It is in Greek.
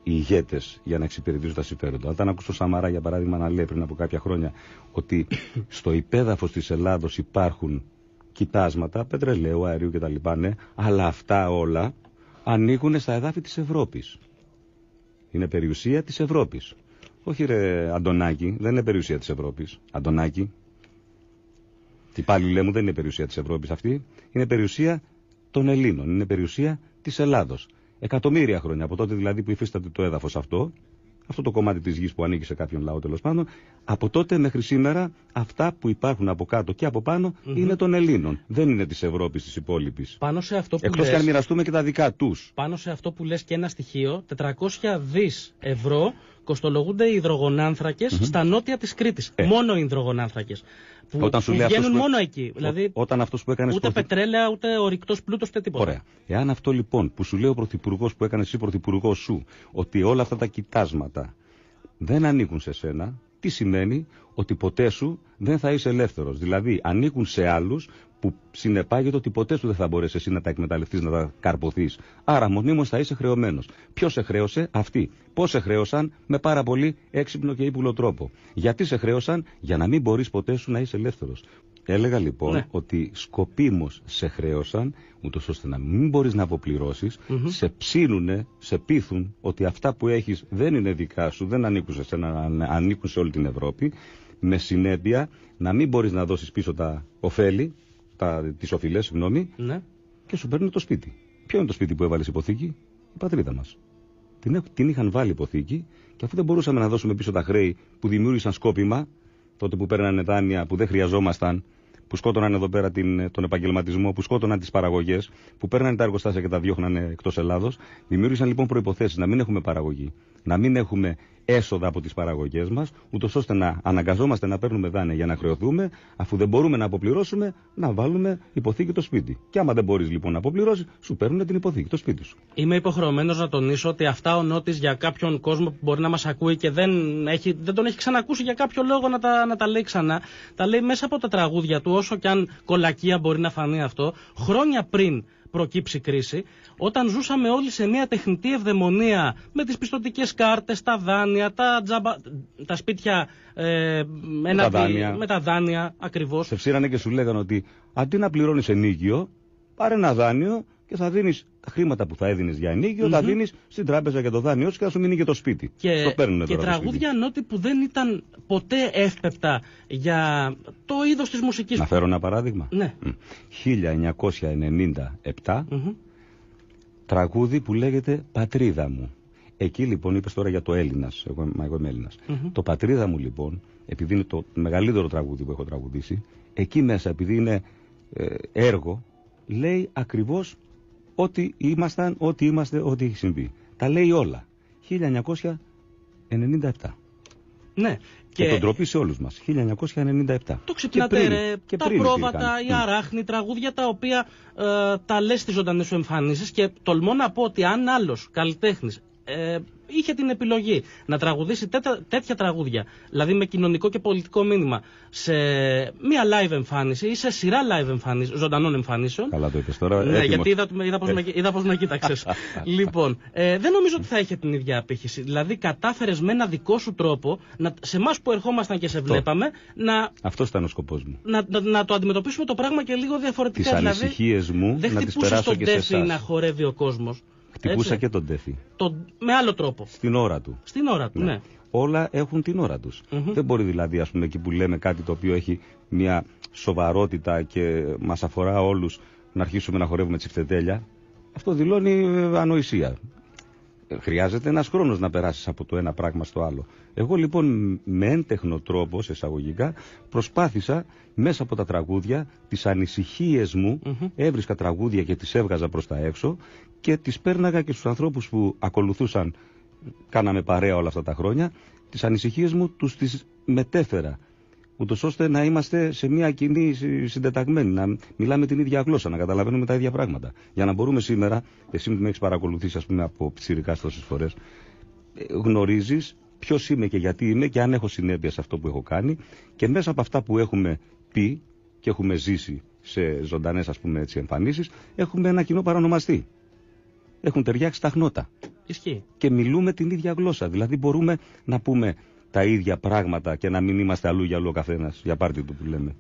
ηγέτες για να εξυπηρετήσουν τα συμφέροντα. Όταν ακούσω τον Σαμαρά, για παράδειγμα, να λέει πριν από κάποια χρόνια ότι στο υπέδαφος της Ελλάδος υπάρχουν κοιτάσματα πετρελαίου, αερίου κτλ. Ναι, αλλά αυτά όλα ανήκουν στα εδάφη της Ευρώπης. Είναι περιουσία της Ευρώπης. Όχι ρε Αντωνάκη, δεν είναι περιουσία της Ευρώπης. Αντωνάκη. Τι πάλι λέμε, δεν είναι περιουσία της Ευρώπης αυτή. Είναι περιουσία των Ελλήνων. Είναι περιουσία της Ελλάδος. Εκατομμύρια χρόνια, από τότε δηλαδή που υφίσταται το έδαφος αυτό το κομμάτι της γης που ανήκει σε κάποιον λαό τέλος πάντων, από τότε μέχρι σήμερα αυτά που υπάρχουν από κάτω και από πάνω είναι των Ελλήνων. Δεν είναι της Ευρώπης, της υπόλοιπης. Εκτός και αν μοιραστούμε και τα δικά τους. Πάνω σε αυτό που λες και ένα στοιχείο, 400 δις ευρώ κοστολογούνται οι υδρογονάνθρακες στα νότια της Κρήτης. Μόνο οι υδρογονάνθρακες. Που βγαίνουν μόνο εκεί. Δηλαδή, όταν αυτός που έκανε ούτε πετρέλαια, ούτε ορυκτός πλούτος, ούτε τίποτα. Ωραία. Εάν αυτό λοιπόν που σου λέει ο πρωθυπουργός που έκανε εσύ πρωθυπουργός σου, ότι όλα αυτά τα κοιτάσματα δεν ανήκουν σε σένα, τι σημαίνει? Ότι ποτέ σου δεν θα είσαι ελεύθερος. Δηλαδή ανήκουν σε άλλους, που συνεπάγεται ότι ποτέ σου δεν θα μπορέσει εσύ να τα εκμεταλλευτείς, να τα καρποθείς. Άρα μονίμως θα είσαι χρεωμένος. Ποιος σε χρέωσε? Αυτοί. Πώς σε χρέωσαν? Με πάρα πολύ έξυπνο και ύπουλο τρόπο. Γιατί σε χρέωσαν? Για να μην μπορείς ποτέ σου να είσαι ελεύθερος. Έλεγα λοιπόν ότι σκοπίμως σε χρέωσαν, ούτως ώστε να μην μπορείς να αποπληρώσεις, σε ψήνουνε, σε πείθουν ότι αυτά που έχεις δεν είναι δικά σου, δεν ανήκουν σε σένα, ανήκουν σε όλη την Ευρώπη, με συνέπεια να μην μπορείς να δώσεις πίσω τα ωφέλη, τις οφειλές, και σου παίρνουν το σπίτι. Ποιο είναι το σπίτι που έβαλες υποθήκη? Η πατρίδα μας. Την είχαν βάλει υποθήκη, και αφού δεν μπορούσαμε να δώσουμε πίσω τα χρέη που δημιούργησαν σκόπιμα, τότε που παίρνανε δάνεια που δεν χρειαζόμασταν, που σκότωναν εδώ πέρα τον επαγγελματισμό, που σκότωναν τις παραγωγές, που παίρνανε τα εργοστάσια και τα διώχνανε εκτός Ελλάδος, δημιούργησαν λοιπόν προϋποθέσεις να μην έχουμε παραγωγή, να μην έχουμε έσοδα από τις παραγωγές μας, ούτως ώστε να αναγκαζόμαστε να παίρνουμε δάνεια για να χρεωθούμε, αφού δεν μπορούμε να αποπληρώσουμε, να βάλουμε υποθήκη το σπίτι. Και άμα δεν μπορείς λοιπόν να αποπληρώσεις, σου παίρνουν την υποθήκη το σπίτι σου. Είμαι υποχρεωμένος να τονίσω ότι αυτά ο Νότης για κάποιον κόσμο που μπορεί να μας ακούει και δεν τον έχει ξανακούσει για κάποιο λόγο να τα λέει ξανά. Τα λέει μέσα από τα τραγούδια του, όσο κι αν κολακία μπορεί να φανεί αυτό, χρόνια πριν προκύψει κρίση, όταν ζούσαμε όλοι σε μια τεχνητή ευδαιμονία με τις κάρτες, τα δάνεια, τα σπίτια με τα δάνεια ακριβώς. Σε ψήρανε και σου λέγανε ότι αντί να πληρώνεις ενοίκιο, πάρε ένα δάνειο και θα δίνεις τα χρήματα που θα έδινες για ενοίκιο, θα δίνεις στην τράπεζα για το δάνειό σου και θα σου μείνει και το σπίτι. Και τραγούδια Νότι που δεν ήταν ποτέ εύπεπτα για το είδος της μουσικής. Να φέρω ένα παράδειγμα. Ναι. 1997, τραγούδι που λέγεται «Πατρίδα μου». Εκεί λοιπόν είπες τώρα για το Έλληνας, εγώ είμαι Έλληνας. Το «Πατρίδα μου» λοιπόν, επειδή είναι το μεγαλύτερο τραγούδι που έχω τραγουδήσει, εκεί μέσα επειδή είναι έργο, λέει ακριβώς ό,τι ήμασταν, ό,τι είμαστε, ό,τι έχει συμβεί. Τα λέει όλα. 1997. Ναι. Και τον τροπή σε όλους μας. 1997. Το ξυπνάτε ρε, τα πρόβατα, η αράχνη, τραγούδια τα οποία τα λες στις ζωντανές σου εμφανίσεις, και τολμώ να πω ότι αν άλλος καλλιτέχνης είχε την επιλογή να τραγουδήσει τέτοια τραγούδια, δηλαδή με κοινωνικό και πολιτικό μήνυμα, σε μία live εμφάνιση ή σε σειρά live ζωντανών εμφανίσεων. Καλά το είπες τώρα. Ναι, γιατί είδα πως με κοίταξες. Λοιπόν, δεν νομίζω ότι θα είχε την ίδια απήχηση. Δηλαδή, κατάφερες με ένα δικό σου τρόπο, σε εμάς που ερχόμασταν και σε βλέπαμε, αυτός ήταν ο σκοπός μου. Να το αντιμετωπίσουμε το πράγμα και λίγο διαφορετικά. Τις ανησυχίες μου δεν να τις περάσω και σε εσάς. Δεν χτυπούσε τον Τέφι να χορεύει ο κόσμος. Χτυπούσα και τον Τέφι. Με άλλο τρόπο. Στην ώρα του. Στην ώρα του, ναι. Όλα έχουν την ώρα τους. Δεν μπορεί δηλαδή, ας πούμε, εκεί που λέμε κάτι το οποίο έχει μια σοβαρότητα και μας αφορά όλους, να αρχίσουμε να χορεύουμε τσιφτετέλια. Αυτό δηλώνει ανοησία. Χρειάζεται ένας χρόνος να περάσεις από το ένα πράγμα στο άλλο. Εγώ λοιπόν με έντεχνο τρόπο, σε εισαγωγικά, προσπάθησα μέσα από τα τραγούδια, τις ανησυχίες μου, έβρισκα τραγούδια και τις έβγαζα προς τα έξω και τις πέρναγα και στους ανθρώπους που ακολουθούσαν, κάναμε παρέα όλα αυτά τα χρόνια, τις ανησυχίες μου τους τις μετέφερα, ούτως ώστε να είμαστε σε μια κοινή συντεταγμένη, να μιλάμε την ίδια γλώσσα, να καταλαβαίνουμε τα ίδια πράγματα. Για να μπορούμε σήμερα, εσύ με έχεις παρακολουθήσει ας πούμε από πιτσιρικάς τόσες φορές, γνωρίζεις ποιος είμαι και γιατί είμαι και αν έχω συνέπεια σε αυτό που έχω κάνει, και μέσα από αυτά που έχουμε πει και έχουμε ζήσει σε ζωντανές ας πούμε έτσι εμφανίσεις, έχουμε ένα κοινό παρανομαστή. Έχουν ταιριάξει τα χνότα. Ισχύει. Και μιλούμε την ίδια γλώσσα. Δηλαδή μπορούμε να πούμε τα ίδια πράγματα και να μην είμαστε αλλού για αλλού ο καθένας, για πάρτι του που λέμε.